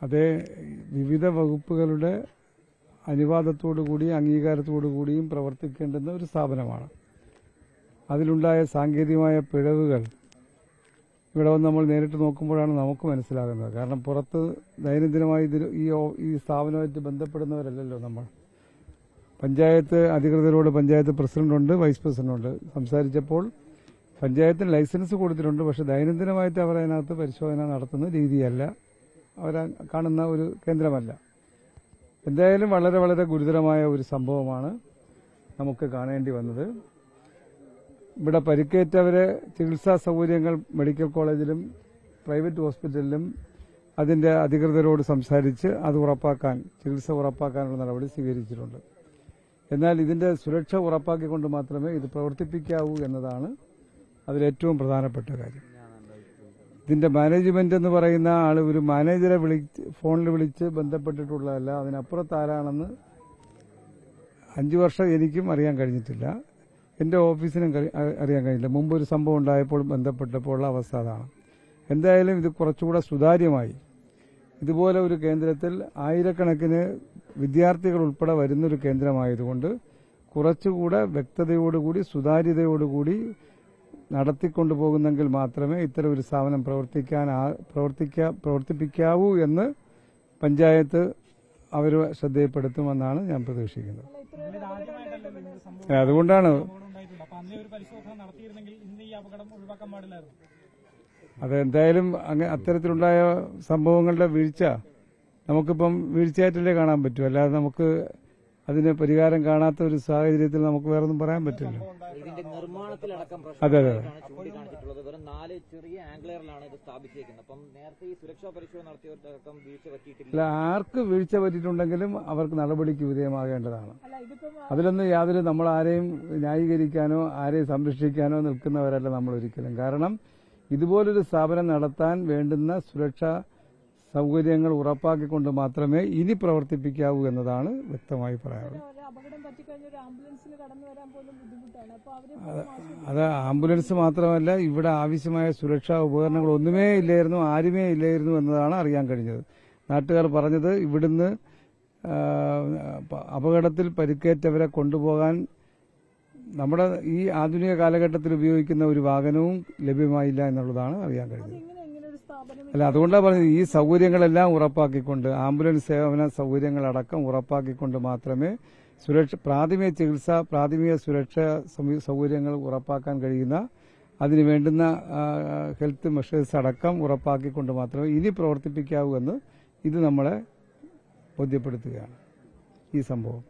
അതേ വിവിധ വകുപ്പുകളുടെ അനുവാദത്തോടുകൂടിയും അംഗീകാരത്തോടുകൂടിയും പ്രവർത്തിക്കേണ്ടുന്ന ഒരു സ്ഥാപനമാണ്. അതിലുണ്ടായ സാങ്കേതികമായ പിഴവുകൾ ഇവിടെ വന്ന് നമ്മൾ നേരിട്ട് നോക്കുമ്പോഴാണ് നമുക്ക് മനസ്സിലാകുന്നത്. കാരണം പുറത്ത് ദൈനംദിനമായി ഈ സ്ഥാപനവുമായിട്ട് ബന്ധപ്പെടുന്നവരല്ലല്ലോ നമ്മൾ. പഞ്ചായത്ത് അധികൃതരോട് പഞ്ചായത്ത് പ്രസിഡന്റുണ്ട്, വൈസ് പ്രസിഡന്റുണ്ട്. സംസാരിച്ചപ്പോൾ പഞ്ചായത്തിന് ലൈസൻസ് കൊടുത്തിട്ടുണ്ട്, പക്ഷെ ദൈനംദിനമായിട്ട് അവർ അതിനകത്ത് പരിശോധന നടത്തുന്ന രീതിയല്ല, അവരെ കാണുന്ന ഒരു കേന്ദ്രമല്ല. എന്തായാലും വളരെ വളരെ ഗുരുതരമായ ഒരു സംഭവമാണ് നമുക്ക് കാണേണ്ടി വന്നത്. ഇവിടെ പരിക്കേറ്റവരെ ചികിത്സാ സൗകര്യങ്ങൾ മെഡിക്കൽ കോളേജിലും പ്രൈവറ്റ് ഹോസ്പിറ്റലിലും അതിന്റെ അധികൃതരോട് സംസാരിച്ച് അത് ഉറപ്പാക്കാൻ, ചികിത്സ ഉറപ്പാക്കാനുള്ള നടപടി സ്വീകരിച്ചിട്ടുണ്ട്. എന്നാൽ ഇതിന്റെ സുരക്ഷ ഉറപ്പാക്കിക്കൊണ്ട് മാത്രമേ ഇത് പ്രവർത്തിപ്പിക്കാവൂ എന്നതാണ് അതിലേറ്റവും പ്രധാനപ്പെട്ട കാര്യം. ഇതിന്റെ മാനേജ്മെന്റ് എന്ന് പറയുന്ന ആൾ ഒരു മാനേജറെ ഫോണിൽ വിളിച്ച് ബന്ധപ്പെട്ടിട്ടുള്ളതല്ല. അതിനപ്പുറത്ത് ആരാണെന്ന് 5 വർഷം എനിക്കും അറിയാൻ കഴിഞ്ഞിട്ടില്ല, എന്റെ ഓഫീസിനും അറിയാൻ കഴിഞ്ഞില്ല. മുമ്പ് ഒരു സംഭവം ഉണ്ടായപ്പോൾ ബന്ധപ്പെട്ടപ്പോൾ ഉള്ള അവസ്ഥ അതാണ്. എന്തായാലും ഇത് കുറച്ചുകൂടെ സുതാര്യമായി ഇതുപോലെ ഒരു കേന്ദ്രത്തിൽ ആയിരക്കണക്കിന് വിദ്യാർത്ഥികൾ ഉൾപ്പെടെ വരുന്നൊരു കേന്ദ്രമായതുകൊണ്ട് കുറച്ചുകൂടെ വ്യക്തതയോടുകൂടി സുതാര്യതയോടുകൂടി നടത്തിക്കൊണ്ടുപോകുന്നെങ്കിൽ മാത്രമേ ഇത്തരം ഒരു സ്ഥാപനം പ്രവർത്തിപ്പിക്കാവൂ എന്ന് പഞ്ചായത്ത് അവർ ശ്രദ്ധയിൽപ്പെടുത്തുമെന്നാണ് ഞാൻ പ്രതീക്ഷിക്കുന്നത്. അതുകൊണ്ടാണ് അതെന്തായാലും അത്തരത്തിലുണ്ടായ സംഭവങ്ങളുടെ വീഴ്ച നമുക്കിപ്പം വീഴ്ചയായിട്ടല്ലേ കാണാൻ പറ്റൂ, അല്ലാതെ നമുക്ക് അതിന് പരിഹാരം കാണാത്ത ഒരു സാഹചര്യത്തിൽ നമുക്ക് വേറൊന്നും പറയാൻ പറ്റില്ല. അതെ അതെ വെറും 4 ചെറിയ ആംഗിളറിലാണ് ഇത് സ്ഥാപിച്ചിരിക്കുന്നത്. അപ്പം നേരത്തെ ഈ സുരക്ഷാ പരിശോധന നടത്തിയവർക്കടക്കം വീഴ്ച പറ്റിയിട്ടില്ല. അല്ല, ആർക്ക് വീഴ്ച പറ്റിയിട്ടുണ്ടെങ്കിലും അവർക്ക് നടപടിക്ക് വിധേയമാകേണ്ടതാണ്. അതിലൊന്നും യാതൊരു നമ്മൾ ആരെയും ന്യായീകരിക്കാനോ ആരെയും സംരക്ഷിക്കാനോ നിൽക്കുന്നവരല്ല നമ്മൾ ഒരിക്കലും. കാരണം ഇതുപോലൊരു സ്ഥാപനം നടത്താൻ വേണ്ടുന്ന സുരക്ഷാ സൗകര്യങ്ങൾ ഉറപ്പാക്കിക്കൊണ്ട് മാത്രമേ ഇനി പ്രവർത്തിപ്പിക്കാവൂ എന്നതാണ് വ്യക്തമായി പറയാനുള്ളത്. അത് ആംബുലൻസ് മാത്രമല്ല, ഇവിടെ ആവശ്യമായ സുരക്ഷാ ഉപകരണങ്ങൾ ഒന്നുമേ ഇല്ലായിരുന്നു, ആരുമേ ഇല്ലായിരുന്നു എന്നതാണ് അറിയാൻ കഴിഞ്ഞത്. നാട്ടുകാർ പറഞ്ഞത് ഇവിടുന്ന് അപകടത്തിൽ പരിക്കേറ്റവരെ കൊണ്ടുപോകാൻ നമ്മുടെ ഈ ആധുനിക കാലഘട്ടത്തിൽ ഉപയോഗിക്കുന്ന ഒരു വാഹനവും ലഭ്യമായില്ല എന്നുള്ളതാണ് അറിയാൻ കഴിഞ്ഞത്. അല്ല, അതുകൊണ്ടാണ് പറഞ്ഞത് ഈ സൗകര്യങ്ങളെല്ലാം ഉറപ്പാക്കിക്കൊണ്ട്, ആംബുലൻസ് സേവന സൗകര്യങ്ങളടക്കം ഉറപ്പാക്കിക്കൊണ്ട് മാത്രമേ പ്രാഥമിക ചികിത്സ, പ്രാഥമിക സുരക്ഷാ സൗകര്യങ്ങൾ ഉറപ്പാക്കാൻ കഴിയുന്ന, അതിന് വേണ്ടുന്ന ഹെൽത്ത് മെഷേഴ്സ് അടക്കം ഉറപ്പാക്കിക്കൊണ്ട് മാത്രമേ ഇനി പ്രവർത്തിപ്പിക്കാവൂ എന്ന് ഇത് നമ്മളെ ബോധ്യപ്പെടുത്തുകയാണ് ഈ സംഭവം.